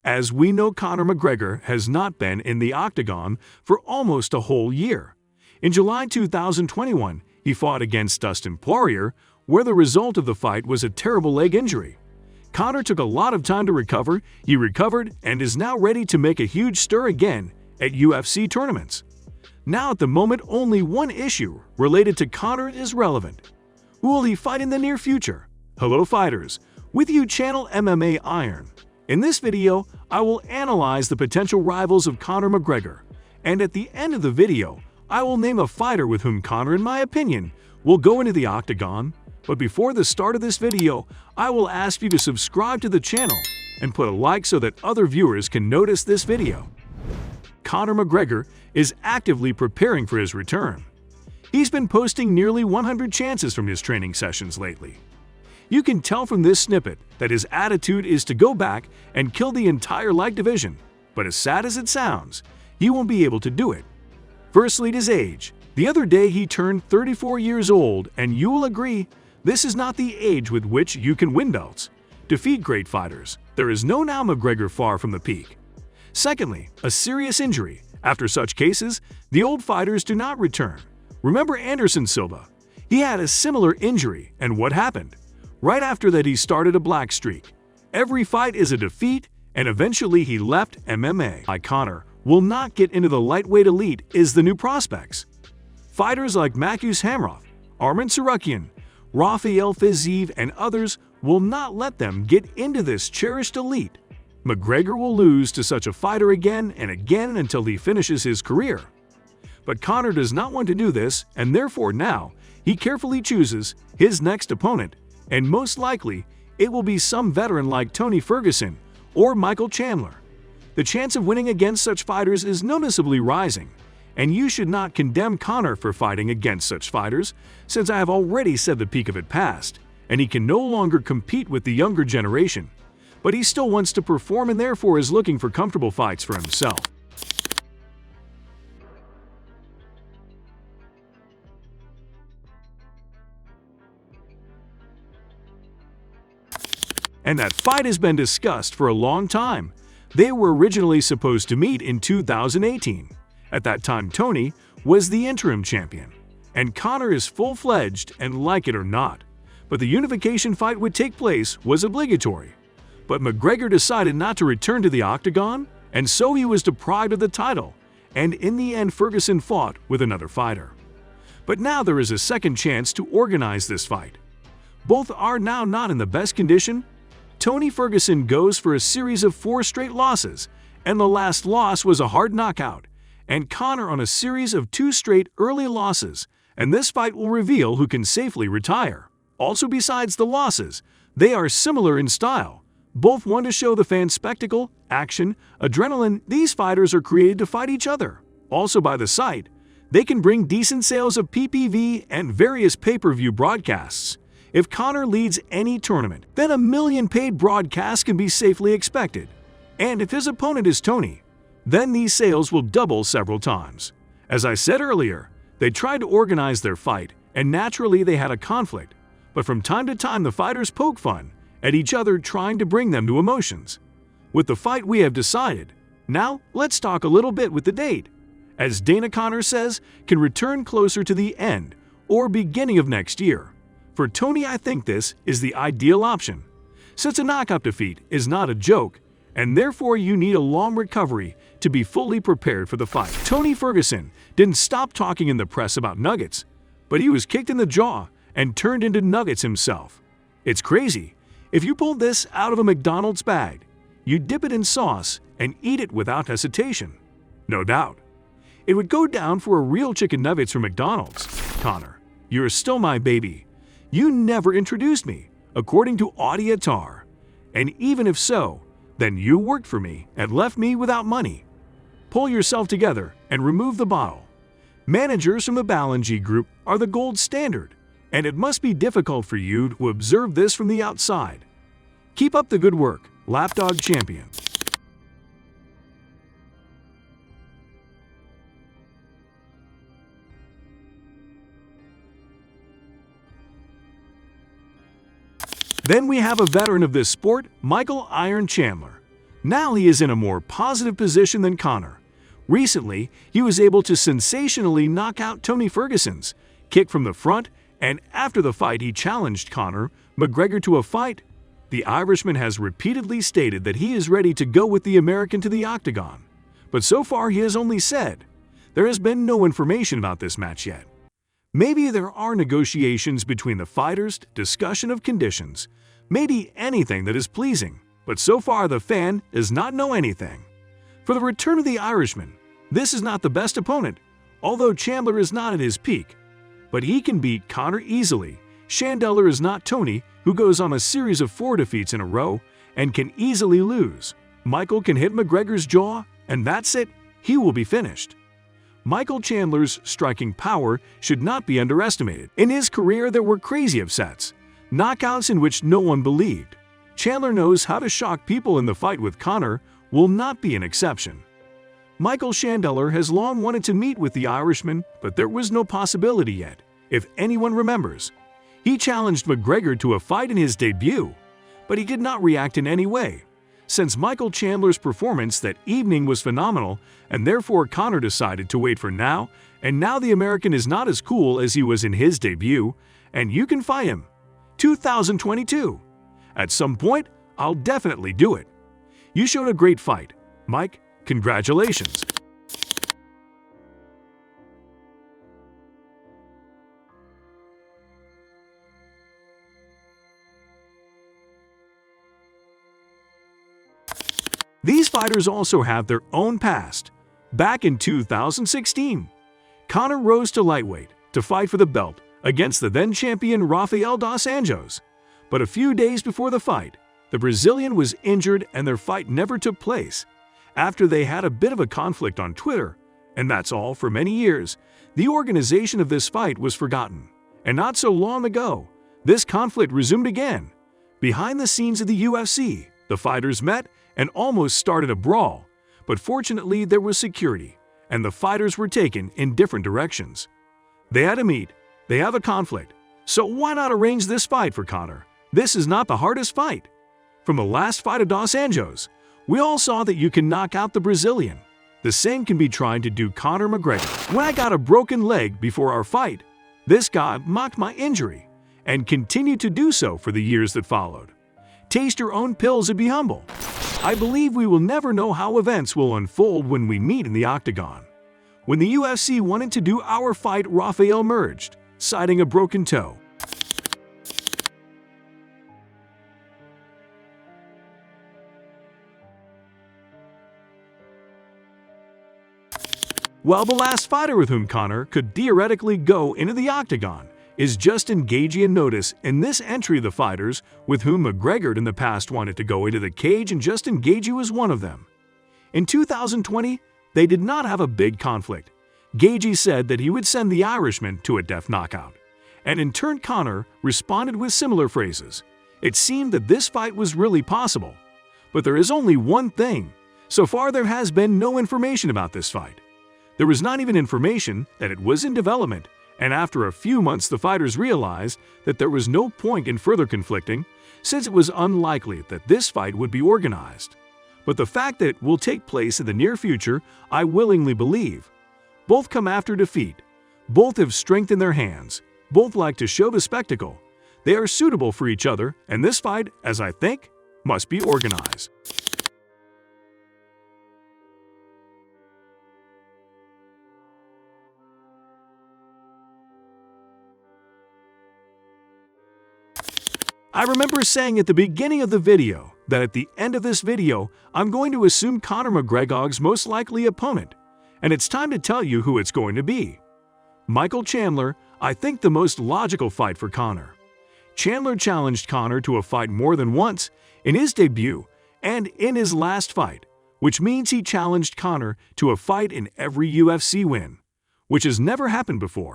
As we know, Conor McGregor has not been in the octagon for almost a whole year. In July 2021, he fought against Dustin Poirier, where the result of the fight was a terrible leg injury. Conor took a lot of time to recover, he recovered, and is now ready to make a huge stir again at UFC tournaments. Now at the moment, only one issue related to Conor is relevant. Who will he fight in the near future? Hello fighters, with you Channel MMA Iron. In this video, I will analyze the potential rivals of Conor McGregor, and at the end of the video, I will name a fighter with whom Conor, in my opinion, will go into the octagon. But before the start of this video, I will ask you to subscribe to the channel and put a like so that other viewers can notice this video. Conor McGregor is actively preparing for his return. He's been posting nearly 100 chances from his training sessions lately. You can tell from this snippet that his attitude is to go back and kill the entire light division, but as sad as it sounds, he won't be able to do it. Firstly, his age. The other day he turned 34 years old, and you will agree, this is not the age with which you can win belts. Defeat great fighters. There is no now McGregor far from the peak. Secondly, a serious injury. After such cases, the old fighters do not return. Remember Anderson Silva? He had a similar injury, and what happened? Right after that he started a black streak. Every fight is a defeat, and eventually he left MMA. Conor will not get into the lightweight elite is the new prospects. Fighters like Maciej Hamroff, Arman Tsarukyan, Rafael dos Anjos, and others will not let them get into this cherished elite. McGregor will lose to such a fighter again and again until he finishes his career. But Conor does not want to do this, and therefore now he carefully chooses his next opponent, and most likely it will be some veteran like Tony Ferguson or Michael Chandler. The chance of winning against such fighters is noticeably rising, and you should not condemn Conor for fighting against such fighters, since I have already said the peak of it passed, and he can no longer compete with the younger generation. But he still wants to perform and therefore is looking for comfortable fights for himself. And that fight has been discussed for a long time. They were originally supposed to meet in 2018. At that time, Tony was the interim champion, and Conor is full-fledged and like it or not. But the unification fight would take place was obligatory. But McGregor decided not to return to the octagon, and so he was deprived of the title, and in the end Ferguson fought with another fighter. But now there is a second chance to organize this fight. Both are now not in the best condition. Tony Ferguson goes for a series of 4 straight losses, and the last loss was a hard knockout, and Conor on a series of 2 straight early losses, and this fight will reveal who can safely retire. Also, besides the losses, they are similar in style. Both want to show the fans spectacle, action, adrenaline. These fighters are created to fight each other. Also by the site, they can bring decent sales of PPV and various pay-per-view broadcasts. If Conor leads any tournament, then 1 million paid broadcasts can be safely expected. And if his opponent is Tony, then these sales will double several times. As I said earlier, they tried to organize their fight, and naturally they had a conflict. But from time to time the fighters poke fun at each other, trying to bring them to emotions. With the fight we have decided. Now let's talk a little bit with the date. As Dana Conor says, can return closer to the end or beginning of next year. For Tony, I think this is the ideal option, since a knockout defeat is not a joke, and therefore you need a long recovery to be fully prepared for the fight. Tony Ferguson didn't stop talking in the press about nuggets, but he was kicked in the jaw and turned into nuggets himself. It's crazy. If you pulled this out of a McDonald's bag, you dip it in sauce and eat it without hesitation. No doubt. It would go down for a real chicken nuggets from McDonald's. Conor, you're still my baby. You never introduced me, according to Audi Attar. And even if so, then you worked for me and left me without money. Pull yourself together and remove the bottle. Managers from the Ballingy Group are the gold standard, and it must be difficult for you to observe this from the outside. Keep up the good work, Lapdog Champion. Then we have a veteran of this sport, Michael Iron Chandler. Now he is in a more positive position than Conor. Recently, he was able to sensationally knock out Tony Ferguson's kick from the front, and after the fight he challenged Conor McGregor to a fight. The Irishman has repeatedly stated that he is ready to go with the American to the octagon, but so far he has only said there has been no information about this match yet. Maybe there are negotiations between the fighters, discussion of conditions, maybe anything that is pleasing, but so far the fan does not know anything. For the return of the Irishman, this is not the best opponent, although Chandler is not at his peak. But he can beat Conor easily. Chandler is not Tony, who goes on a series of 4 defeats in a row and can easily lose. Michael can hit McGregor's jaw, and that's it, he will be finished. Michael Chandler's striking power should not be underestimated. In his career there were crazy upsets, knockouts in which no one believed. Chandler knows how to shock people, and the fight with Conor will not be an exception. Michael Chandler has long wanted to meet with the Irishman, but there was no possibility yet. If anyone remembers, he challenged McGregor to a fight in his debut, but he did not react in any way. Since Michael Chandler's performance that evening was phenomenal, and therefore Conor decided to wait for now, and now the American is not as cool as he was in his debut, and you can fight him. 2022. At some point, I'll definitely do it. You showed a great fight, Mike. Congratulations. These fighters also have their own past. Back in 2016, Conor rose to lightweight to fight for the belt against the then-champion Rafael dos Anjos. But a few days before the fight, the Brazilian was injured and their fight never took place. After they had a bit of a conflict on Twitter, and that's all for many years, the organization of this fight was forgotten. And not so long ago, this conflict resumed again. Behind the scenes of the UFC, the fighters met and almost started a brawl, but fortunately there was security, and the fighters were taken in different directions. They had to meet, they have a conflict, so why not arrange this fight for Conor? This is not the hardest fight. From the last fight of Dos Anjos, we all saw that you can knock out the Brazilian. The same can be tried to do CONOR MCGREGOR. When I got a broken leg before our fight, this guy mocked my injury and continued to do so for the years that followed. Taste your own pills and be humble. I believe we will never know how events will unfold when we meet in the octagon. When the UFC wanted to do our fight, Rafael emerged, citing a broken toe. While the last fighter with whom Conor could theoretically go into the octagon is Justin Gaethje, and notice in this entry the fighters with whom McGregor in the past wanted to go into the cage, and Justin Gaethje was one of them. In 2020, they did not have a big conflict. Gaethje said that he would send the Irishman to a death knockout, and in turn Conor responded with similar phrases. It seemed that this fight was really possible. But there is only one thing. So far there has been no information about this fight. There was not even information that it was in development, and after a few months the fighters realized that there was no point in further conflicting, since it was unlikely that this fight would be organized. But the fact that it will take place in the near future, I willingly believe. Both come after defeat. Both have strength in their hands. Both like to show the spectacle. They are suitable for each other, and this fight, as I think, must be organized. I remember saying at the beginning of the video that at the end of this video, I'm going to assume CONOR McGregor's most likely opponent, and it's time to tell you who it's going to be. Michael Chandler, I think the most logical fight for Conor. Chandler challenged Conor to a fight more than once in his debut and in his last fight, which means he challenged Conor to a fight in every UFC win, which has never happened before.